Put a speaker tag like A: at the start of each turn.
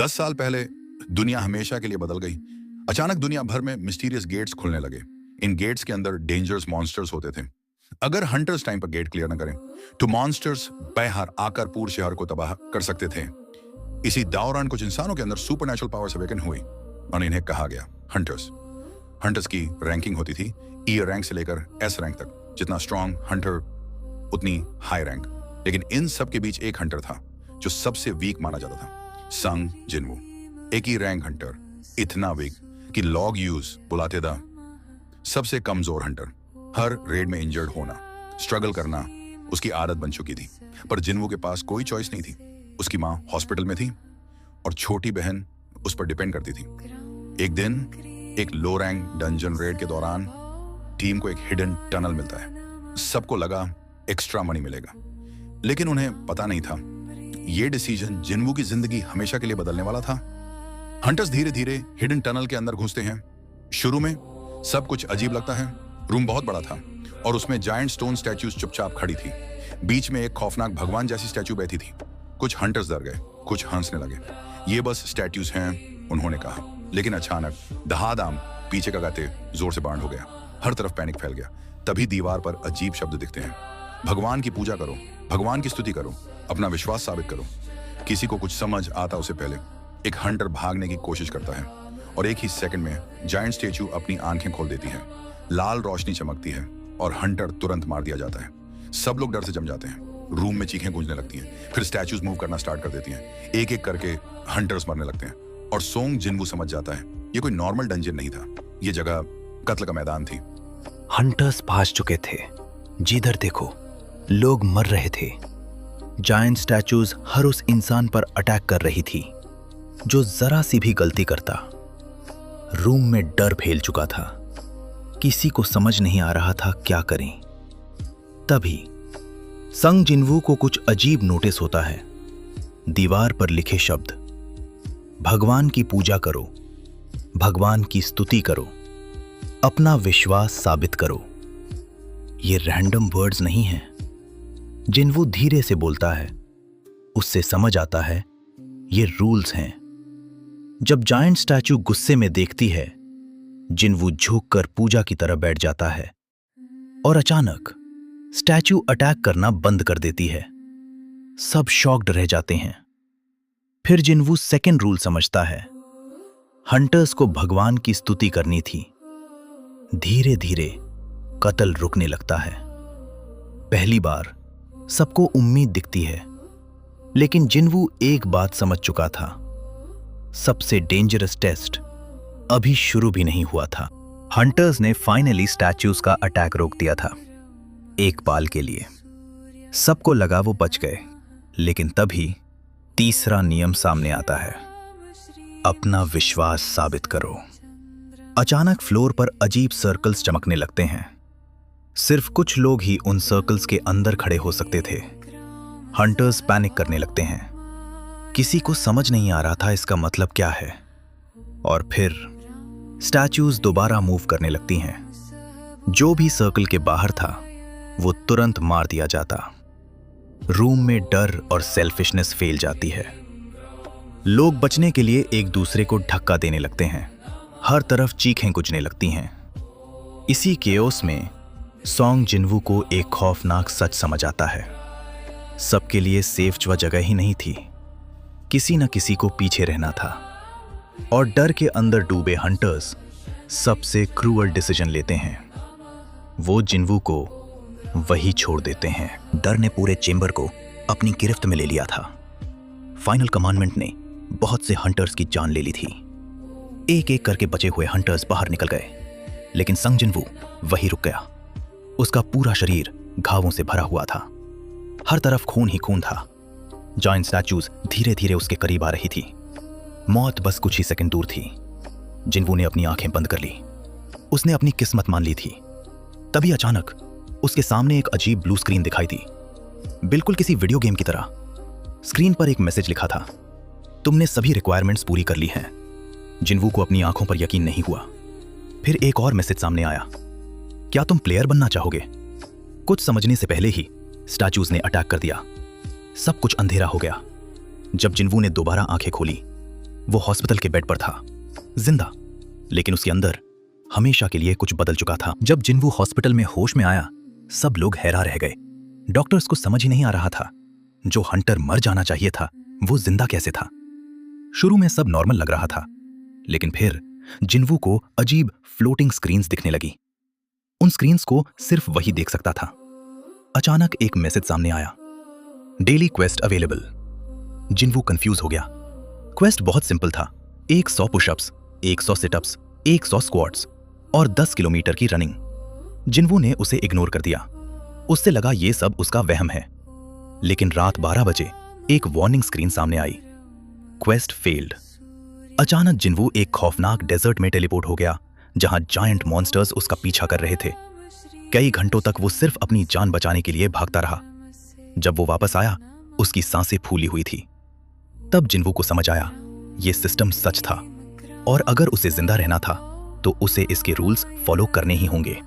A: 10 साल पहले दुनिया हमेशा के लिए बदल गई। अचानक दुनिया भर में मिस्टीरियस गेट्स खुलने लगे। इन गेट्स के अंदर डेंजरस मॉन्स्टर्स होते थे। अगर हंटर्स टाइम पर गेट क्लियर न करें तो मॉन्स्टर्स बेहर आकर पूरे शहर को तबाह कर सकते थे। इसी दौरान कुछ इंसानों के अंदर सुपरनैचुरल पावर्स अवेकन हुई और इन्हें कहा गया हंटर्स। हंटर्स की रैंकिंग होती थी ई रैंक से लेकर एस रैंक तक। जितना स्ट्रॉन्ग हंटर उतनी हाई रैंक। लेकिन इन सब के बीच एक हंटर था जो सबसे वीक माना जाता था, संग जिनवू। एक ही रैंक हंटर, इतना वीक कि लॉग यूज बुलाते दा सबसे कमजोर हंटर। हर रेड में इंजर्ड होना, स्ट्रगल करना उसकी आदत बन चुकी थी। पर जिनवू के पास कोई चॉइस नहीं थी। उसकी माँ हॉस्पिटल में थी और छोटी बहन उस पर डिपेंड करती थी। एक दिन एक लो रैंक डंजन रेड के दौरान टीम को एक हिडन टनल मिलता है। सबको लगा एक्स्ट्रा मनी मिलेगा, लेकिन उन्हें पता नहीं था यह डिसीजन जिनवू की जिंदगी हमेशा के लिए बदलने वाला था। हंटर्स धीरे धीरे हिडन टनल के अंदर घुसते हैं। शुरू में सब कुछ अजीब लगता है। रूम बहुत बड़ा था और उसमें जायंट स्टोन स्टैच्यूज चुपचाप खड़ी थी। बीच में एक खौफनाक भगवान जैसी स्टैच्यू बैठी थी। कुछ हंटर्स डर गए, कुछ हंसने लगे। ये बस स्टैच्यूज हैं, उन्होंने कहा। लेकिन अचानक दहादाम पीछे का गाते जोर से बांड हो गया। हर तरफ पैनिक फैल गया। तभी दीवार पर अजीब शब्द दिखते हैं, भगवान की पूजा करो, भगवान की स्तुति करो, अपना विश्वास साबित करो। किसी को कुछ समझ आता उससे पहले एक हंटर भागने की कोशिश करता है और एक ही सेकंड में जायंट स्टैच्यू अपनी आंखें खोल देती है। लाल रोशनी चमकती है और हंटर तुरंत मार दिया जाता है। सब लोग डर से जम जाते हैं। रूम में चीखें गूंजने लगती हैं। फिर स्टैच्यूज मूव करना स्टार्ट कर देती हैं। एक एक करके हंटर्स मरने लगते हैं और सोंग जिनवू समझ जाता है ये कोई नॉर्मल डंजन नहीं था, ये जगह कत्ल का मैदान थी।
B: हंटर्स भाग चुके थे। जिधर देखो लोग मर रहे थे। जायंट स्टैच्यूज हर उस इंसान पर अटैक कर रही थी जो जरा सी भी गलती करता। रूम में डर फैल चुका था। किसी को समझ नहीं आ रहा था क्या करें। तभी संग जिनवू को कुछ अजीब नोटिस होता है। दीवार पर लिखे शब्द, भगवान की पूजा करो, भगवान की स्तुति करो, अपना विश्वास साबित करो। ये रैंडम वर्ड्स नहीं हैं। जिनवू धीरे से बोलता है। उससे समझ आता है ये रूल्स हैं। जब जायंट स्टैच्यू गुस्से में देखती है, जिनवू झुककर पूजा की तरह बैठ जाता है और अचानक स्टैच्यू अटैक करना बंद कर देती है। सब शॉक्ड रह जाते हैं। फिर जिनवू सेकंड रूल समझता है। हंटर्स को भगवान की स्तुति करनी थी। धीरे धीरे कत्ल रुकने लगता है। पहली बार सबको उम्मीद दिखती है, लेकिन जिनवू एक बात समझ चुका था, सबसे डेंजरस टेस्ट अभी शुरू भी नहीं हुआ था। हंटर्स ने फाइनली स्टैच्यूज का अटैक रोक दिया था, एक पाल के लिए। सबको लगा वो बच गए, लेकिन तभी तीसरा नियम सामने आता है, अपना विश्वास साबित करो। अचानक फ्लोर पर अजीब सर्कल्स चमकने लगते हैं। सिर्फ कुछ लोग ही उन सर्कल्स के अंदर खड़े हो सकते थे। हंटर्स पैनिक करने लगते हैं। किसी को समझ नहीं आ रहा था इसका मतलब क्या है। और फिर स्टैच्यूज दोबारा मूव करने लगती हैं। जो भी सर्कल के बाहर था वो तुरंत मार दिया जाता। रूम में डर और सेल्फिशनेस फैल जाती है। लोग बचने के लिए एक दूसरे को धक्का देने लगते हैं। हर तरफ चीखें गूंजने लगती हैं। इसी केओस में सोंग जिनवू को एक खौफनाक सच समझ आता है। सबके लिए सेफ जगह ही नहीं थी। किसी न किसी को पीछे रहना था। और डर के अंदर डूबे हंटर्स सबसे क्रूअल डिसीजन लेते हैं। वो जिनवू को वही छोड़ देते हैं। डर ने पूरे चेंबर को अपनी गिरफ्त में ले लिया था। फाइनल कमांडमेंट ने बहुत से हंटर्स की जान ले ली थी। एक एक करके बचे हुए हंटर्स बाहर निकल गए, लेकिन संग जिनवू वही रुक गया। उसका पूरा शरीर घावों से भरा हुआ था। हर तरफ खून ही खून था। जायंट स्टैच्यूज धीरे धीरे उसके करीब आ रही थी। मौत बस कुछ ही सेकंड दूर थी। जिनवू ने अपनी आंखें बंद कर ली। उसने अपनी किस्मत मान ली थी। तभी अचानक उसके सामने एक अजीब ब्लू स्क्रीन दिखाई दी, बिल्कुल किसी वीडियो गेम की तरह। स्क्रीन पर एक मैसेज लिखा था, तुमने सभी रिक्वायरमेंट्स पूरी कर ली हैं। जिनवू को अपनी आंखों पर यकीन नहीं हुआ। फिर एक और मैसेज सामने आया, क्या तुम प्लेयर बनना चाहोगे? कुछ समझने से पहले ही स्टैच्यूज ने अटैक कर दिया। सब कुछ अंधेरा हो गया। जब जिनवू ने दोबारा आंखें खोली वो हॉस्पिटल के बेड पर था, जिंदा, लेकिन उसके अंदर हमेशा के लिए कुछ बदल चुका था। जब जिन्वू हॉस्पिटल में होश में आया, सब लोग हैरान रह गए। डॉक्टर्स को समझ ही नहीं आ रहा था, जो हंटर मर जाना चाहिए था वो जिंदा कैसे था। शुरू में सब नॉर्मल लग रहा था, लेकिन फिर जिन्वू को अजीब फ्लोटिंग स्क्रीन्स दिखने लगी। उन स्क्रीन्स को सिर्फ वही देख सकता था। अचानक एक मैसेज सामने आया, डेली क्वेस्ट अवेलेबल। जिन्वू कंफ्यूज हो गया। क्वेस्ट बहुत सिंपल था, 100 पुशअप्स, 100 सिटअप्स, 100 स्क्वाट्स और 10 किलोमीटर की रनिंग। जिन्वू ने उसे इग्नोर कर दिया। उससे लगा ये सब उसका वहम है। लेकिन रात 12 बजे एक वार्निंग स्क्रीन सामने आई, क्वेस्ट फेल्ड। अचानक जिन्वू एक खौफनाक डेजर्ट में टेलीपोर्ट हो गया, जहां जायंट मॉन्स्टर्स उसका पीछा कर रहे थे। कई घंटों तक वो सिर्फ अपनी जान बचाने के लिए भागता रहा। जब वो वापस आया, उसकी सांसें फूली हुई थी। तब जिन्वू को समझ आया, ये सिस्टम सच था, और अगर उसे जिंदा रहना था तो उसे इसके रूल्स फॉलो करने ही होंगे।